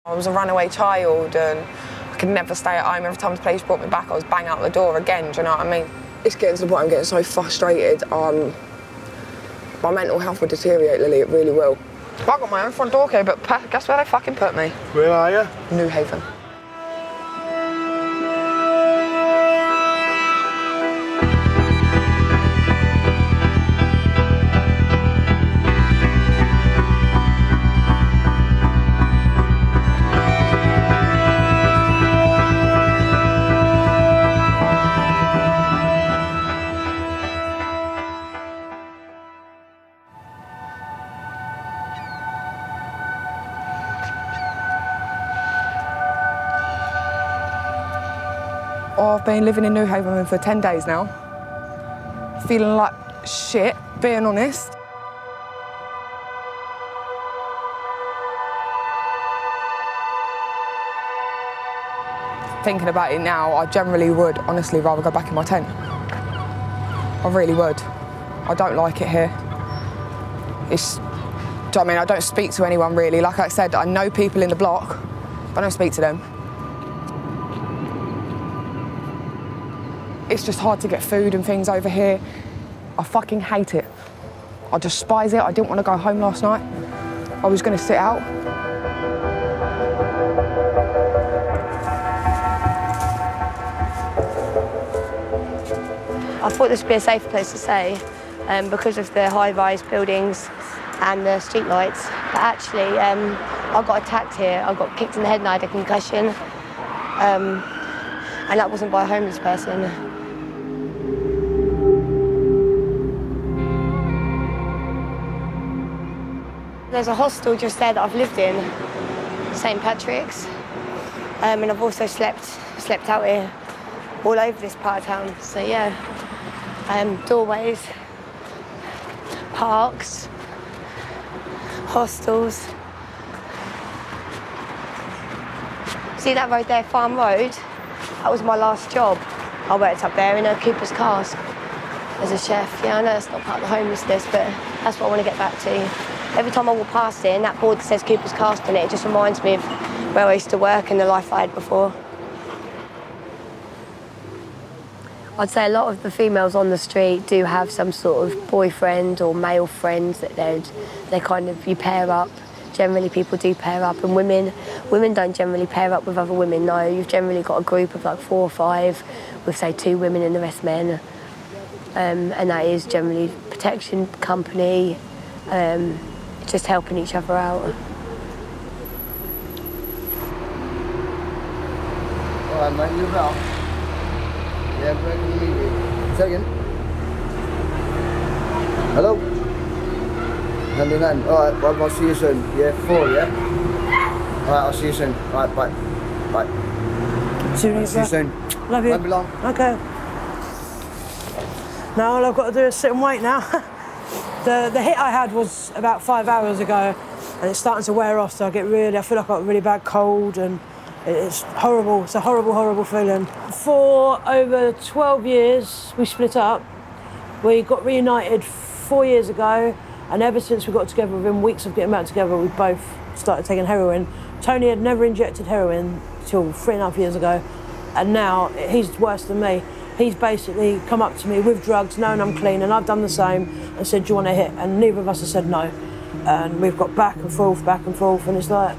I was a runaway child and I could never stay at home. Every time the police brought me back, I was bang out the door again, do you know what I mean? It's getting to the point I'm getting so frustrated. My mental health will deteriorate, Lily, it really will. I got my own front door key, but guess where they fucking put me? Where are you? New Haven. I've been living in New Haven for 10 days now. Feeling like shit, being honest. Thinking about it now, I generally would honestly rather go back in my tent. I really would. I don't like it here. Do you know what I mean? I don't speak to anyone really. Like I said, I know people in the block, but I don't speak to them. It's just hard to get food and things over here. I fucking hate it. I despise it. I didn't want to go home last night. I was going to sit out. I thought this would be a safe place to stay because of the high-rise buildings and the street lights. But actually, I got attacked here. I got kicked in the head and I had a concussion. And that wasn't by a homeless person. There's a hostel just there that I've lived in, St. Patrick's, and I've also slept out here all over this part of town. So yeah, doorways, parks, hostels. See that road there, Farm Road? That was my last job. I worked up there in a Cooper's Cask as a chef. Yeah, I know it's not part of the homelessness, but that's what I want to get back to. Every time I walk past it and that board that says Cooper's Cask on it, it just reminds me of where I used to work and the life I had before. I'd say a lot of the females on the street do have some sort of boyfriend or male friends that you pair up. Generally, people do pair up, and women don't generally pair up with other women, no. You've generally got a group of like 4 or 5, with say 2 women and the rest men. And that is generally protection, company, just helping each other out. All right, mate, you well? Yeah, where can you meet you? Say again. Hello? Hand in hand. All right, well, I'll see you soon. Yeah, 4, yeah? All right, I'll see you soon. All right, bye. Bye. See you soon. Love you. Won't be long. Okay. Now all I've got to do is sit and wait now. The hit I had was about 5 hours ago, and it's starting to wear off, so I feel like I've got a really bad cold, and it's horrible. It's a horrible, horrible feeling. For over 12 years, we split up. We got reunited 4 years ago, and ever since we got together, within weeks of getting back together, we both started taking heroin. Tony had never injected heroin till 3.5 years ago, and now he's worse than me. He's basically come up to me with drugs, knowing I'm clean, and I've done the same, and said, do you want a hit? And neither of us have said no. And we've got back and forth, and it's like,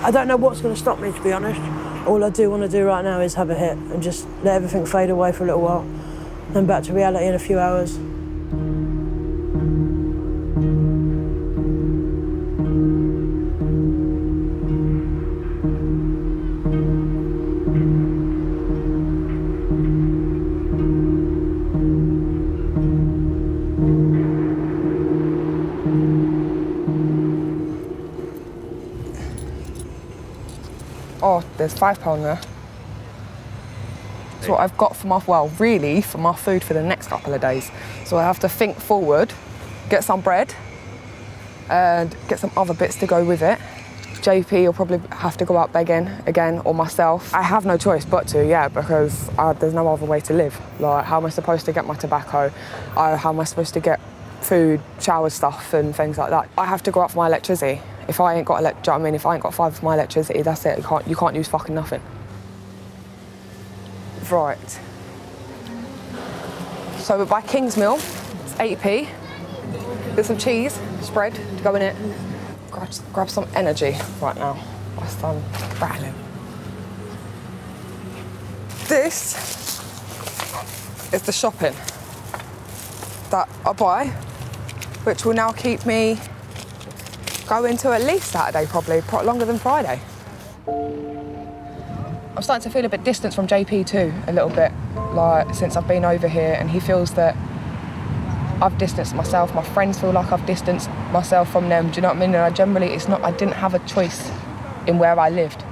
I don't know what's going to stop me, to be honest. All I do want to do right now is have a hit and just let everything fade away for a little while, then back to reality in a few hours. Oh, there's £5 there. That's what I've got for for my food for the next couple of days. So I have to think forward, get some bread, and get some other bits to go with it. JP will probably have to go out begging again, or myself. I have no choice but to, yeah, because there's no other way to live. Like, how am I supposed to get my tobacco? How am I supposed to get food, shower stuff and things like that? I have to go out for my electricity. If I ain't got do you know what I mean? If I ain't got 5 of my electricity, that's it. You can't use fucking nothing. Right. So we're by Kingsmill. It's 8p. There's some cheese, spread to go in it. Grab some energy right now. Whilst I'm rattling. This is the shopping that I buy, which will now keep me going to at least Saturday, probably longer than Friday. I'm starting to feel a bit distant from JP too, a little bit, like since I've been over here, and he feels that I've distanced myself. My friends feel like I've distanced myself from them. Do you know what I mean? And I didn't have a choice in where I lived.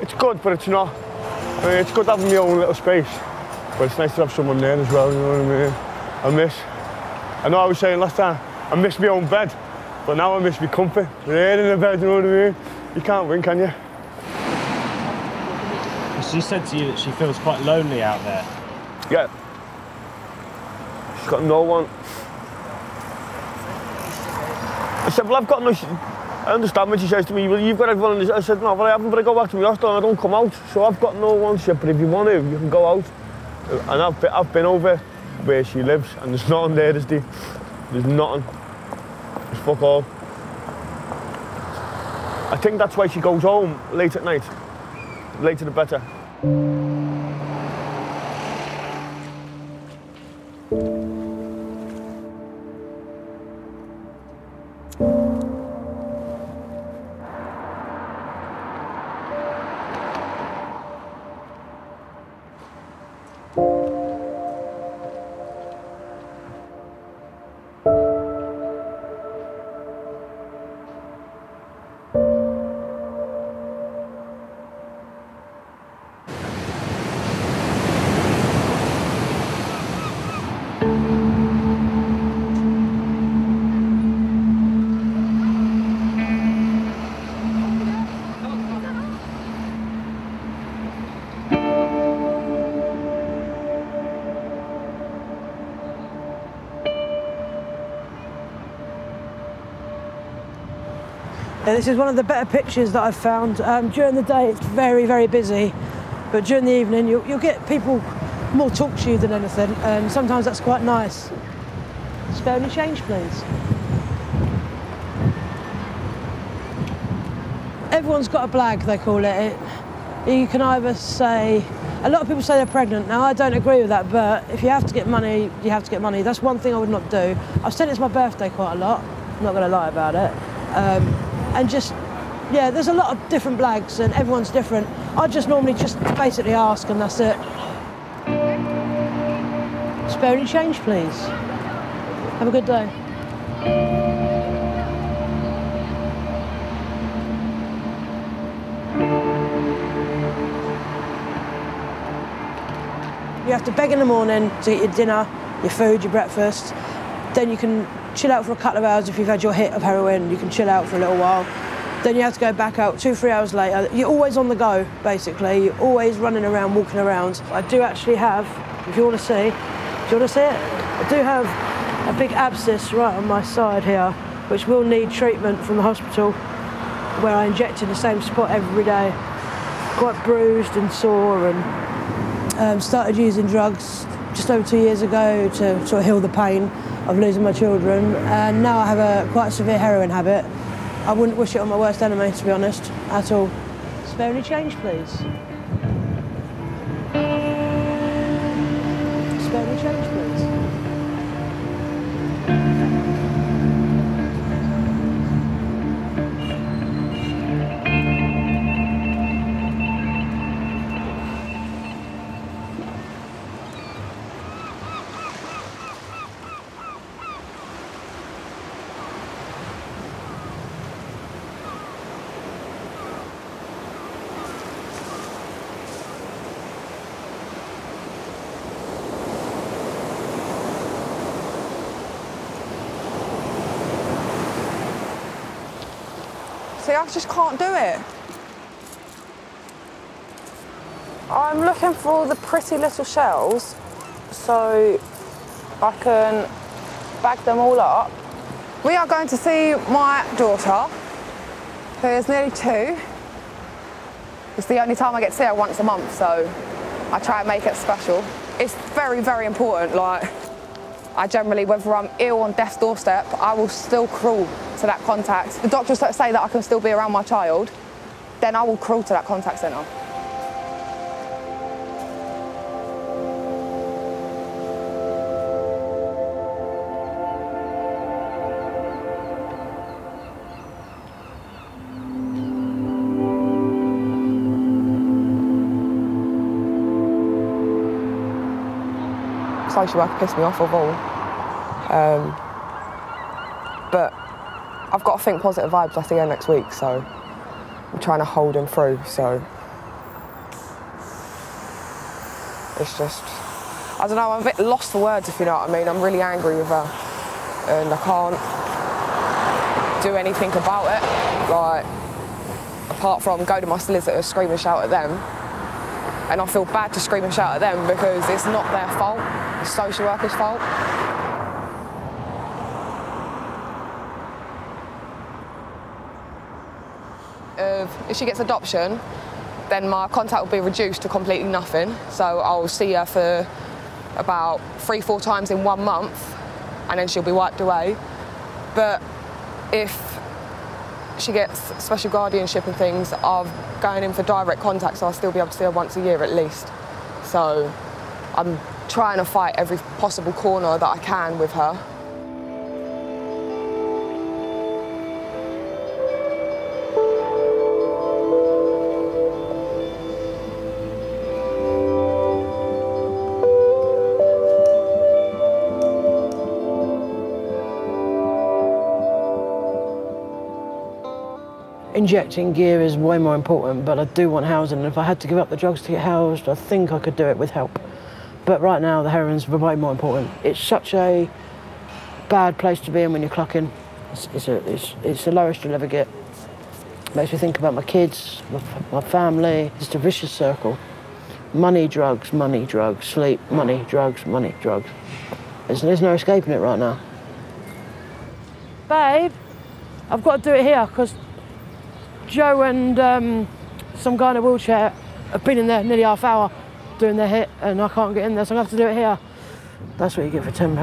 It's good, but it's not. I mean, it's good having my own little space, but it's nice to have someone there as well, you know what I mean? I know I was saying last time, I miss my own bed, but now I miss my comfort. Laying in the bed, you know what I mean? You can't win, can you? She said to you that she feels quite lonely out there. Yeah. She's got no one. I said, well, I've got no... I understand when she says to me, well, you've got everyone in this. I said, no, well, I haven't, but I go back to my hostel and I don't come out. So I've got no one. She said, but if you want to, you can go out. And I've been over where she lives, and there's nothing there, there's nothing. There's fuck all. I think that's why she goes home late at night. Later the better. This is one of the better pictures that I've found. During the day it's very, very busy, but during the evening you'll get people more talk to you than anything, and sometimes that's quite nice. Spare any change, please. Everyone's got a blag, they call it. You can either say, a lot of people say they're pregnant. Now I don't agree with that, but if you have to get money, you have to get money. That's one thing I would not do. I've said it's my birthday quite a lot, I'm not going to lie about it. And just, yeah, there's a lot of different blags and everyone's different. I just normally just basically ask and that's it. Spare any change, please. Have a good day. You have to beg in the morning to get your dinner, your food, your breakfast. Then you can chill out for a couple of hours if you've had your hit of heroin. You can chill out for a little while. Then you have to go back out 2-3 hours later. You're always on the go, basically. You're always running around, walking around. I do actually have, if you want to see, do you want to see it? I do have a big abscess right on my side here, which will need treatment from the hospital, where I inject in the same spot every day. Quite bruised and sore, and started using drugs just over 2 years ago to sort of heal the pain of losing my children, and now I have a quite severe heroin habit. I wouldn't wish it on my worst enemy, to be honest, at all. Spare any change, please. Spare any change, please. See, I just can't do it. I'm looking for all the pretty little shells so I can bag them all up. We are going to see my daughter, who is nearly 2. It's the only time I get to see her once a month, so I try and make it special. It's very, very important. Like, I generally, whether I'm ill on death's doorstep, I will still crawl to that contact. The doctors say that I can still be around my child, then I will crawl to that contact centre. Social worker pissed me off of all. But I've got to think positive vibes. I see her next week, so I'm trying to hold him through. So it's just, I don't know, I'm a bit lost for words, if you know what I mean. I'm really angry with her and I can't do anything about it. Like, apart from go to my solicitors, scream and shout at them. And I feel bad to scream and shout at them because it's not their fault, it's social workers' fault. If she gets adoption, then my contact will be reduced to completely nothing. So I'll see her for about 3-4 times in 1 month, and then she'll be wiped away. But if she gets special guardianship and things, I'm going in for direct contact, so I'll still be able to see her once a year at least. So I'm trying to fight every possible corner that I can with her. Injecting gear is way more important, but I do want housing. And if I had to give up the drugs to get housed, I think I could do it with help. But right now, the heroin's way more important. It's such a bad place to be in when you're clucking. It's the lowest you'll ever get. Makes me think about my kids, my family. It's a vicious circle. Money, drugs, sleep, money, drugs. There's no escaping it right now. Babe, I've got to do it here because Joe and some guy in a wheelchair have been in there nearly half hour doing their hit and I can't get in there, so I'm going to have to do it here. That's what you get for £10.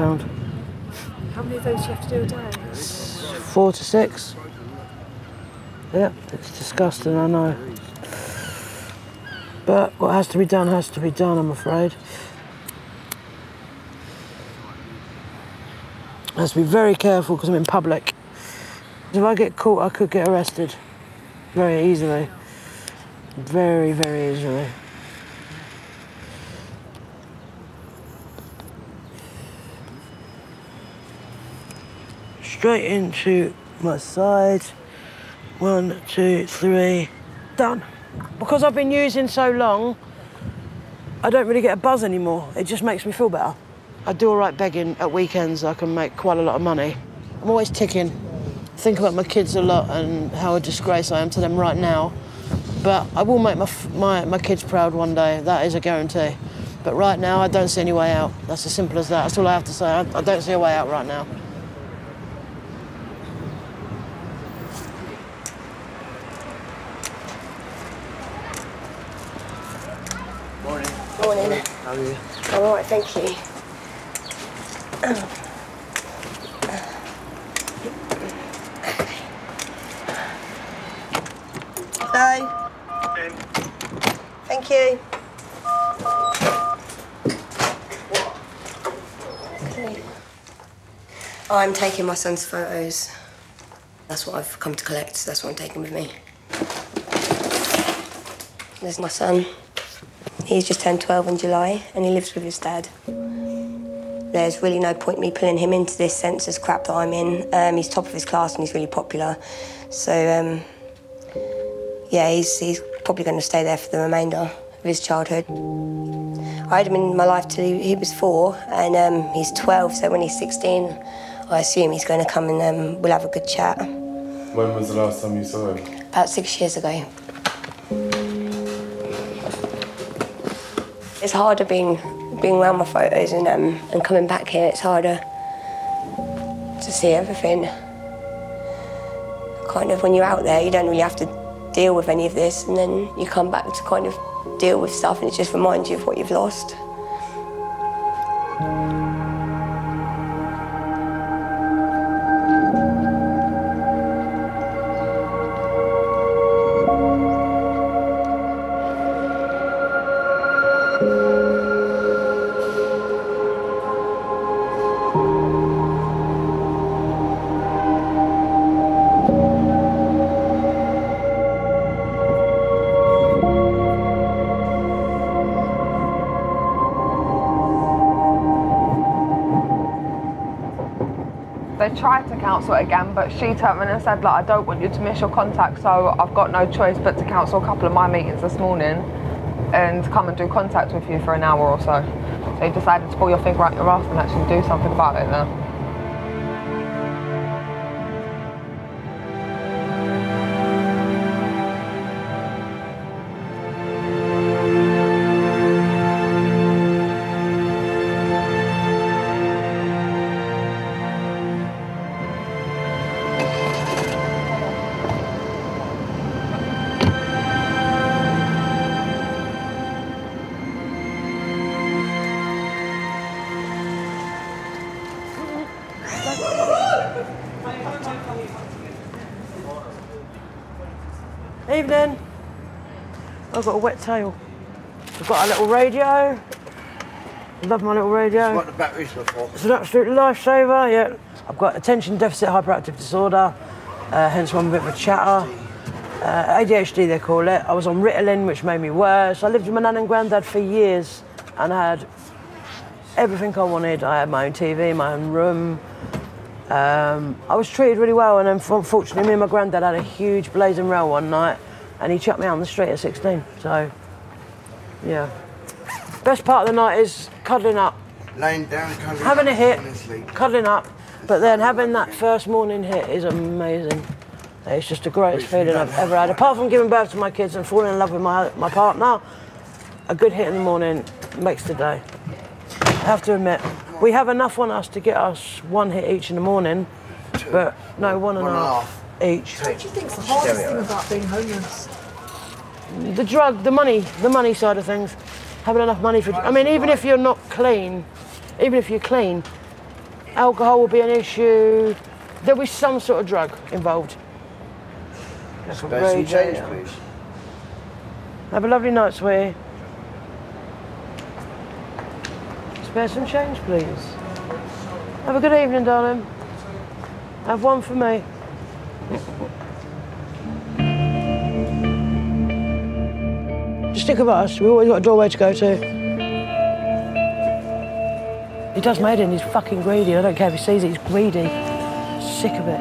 How many of those do you have to do a day? 4 to 6. Yeah, it's disgusting, I know. But what has to be done, I'm afraid. I have to be very careful because I'm in public. If I get caught, I could get arrested. Very easily. Very, very easily. Straight into my side. 1, 2, 3. Done. Because I've been using so long, I don't really get a buzz anymore. It just makes me feel better. I do all right begging at weekends. I can make quite a lot of money. I'm always ticking. Think about my kids a lot and how a disgrace I am to them right now. But I will make my kids proud one day, that is a guarantee. But right now, I don't see any way out. That's as simple as that. That's all I have to say. I don't see a way out right now. Morning. Morning. How are you? I'm all right, thank you. Hello. Thank you. Okay. I'm taking my son's photos. That's what I've come to collect. That's what I'm taking with me. There's my son. He's just turned 12 in July and he lives with his dad. There's really no point me pulling him into this census crap that I'm in. He's top of his class and he's really popular. So, yeah, he's probably going to stay there for the remainder of his childhood. I had him in my life till he was 4 and he's 12, so when he's 16, I assume he's going to come and we'll have a good chat. When was the last time you saw him? About 6 years ago. It's harder being around my photos and coming back here, it's harder. to see everything. Kind of when you're out there, you don't really have to deal with any of this, and then you come back to kind of deal with stuff, and it just reminds you of what you've lost. They tried to cancel it again, but she turned around and said, like, I don't want you to miss your contact, so I've got no choice but to cancel a couple of my meetings this morning and come and do contact with you for an hour or so. So you decided to pull your finger out your ass and actually do something about it now. Evening. I've got a wet tail. I've got a little radio. Love my little radio. What the batteries were for? It's an absolute lifesaver, yeah. I've got attention deficit hyperactive disorder, hence why I'm a bit of a chatter. ADHD they call it. I was on Ritalin, which made me worse. I lived with my nan and granddad for years and I had everything I wanted. I had my own TV, my own room. I was treated really well, and then unfortunately me and my granddad had a huge blazing row one night and he chucked me out on the street at 16, so yeah. Best part of the night is cuddling up. Laying down, cuddling having up, a hit, honestly. cuddling up, but then having that first morning hit is amazing. It's just the greatest feeling I've ever had. Apart from giving birth to my kids and falling in love with my partner, a good hit in the morning makes the day. I have to admit, we have enough on us to get us one hit each in the morning, but no, one and a half each. What do you think's the hardest thing about being homeless? The drug, the money side of things. Having enough money for, I mean, even if you're not clean, even if you're clean, alcohol will be an issue. There'll be some sort of drug involved. Spare some change, please. Have a lovely night, sweetie. Spare some change, please. Have a good evening, darling. Have one for me. Just think about us. We've always got a doorway to go to. He does made it and he's fucking greedy. I don't care if he sees it, he's greedy. Sick of it.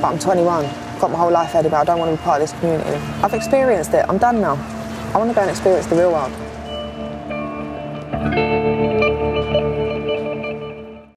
But I'm 21. I've got my whole life ahead of me. I don't want to be part of this community. I've experienced it. I'm done now. I want to go and experience the real world.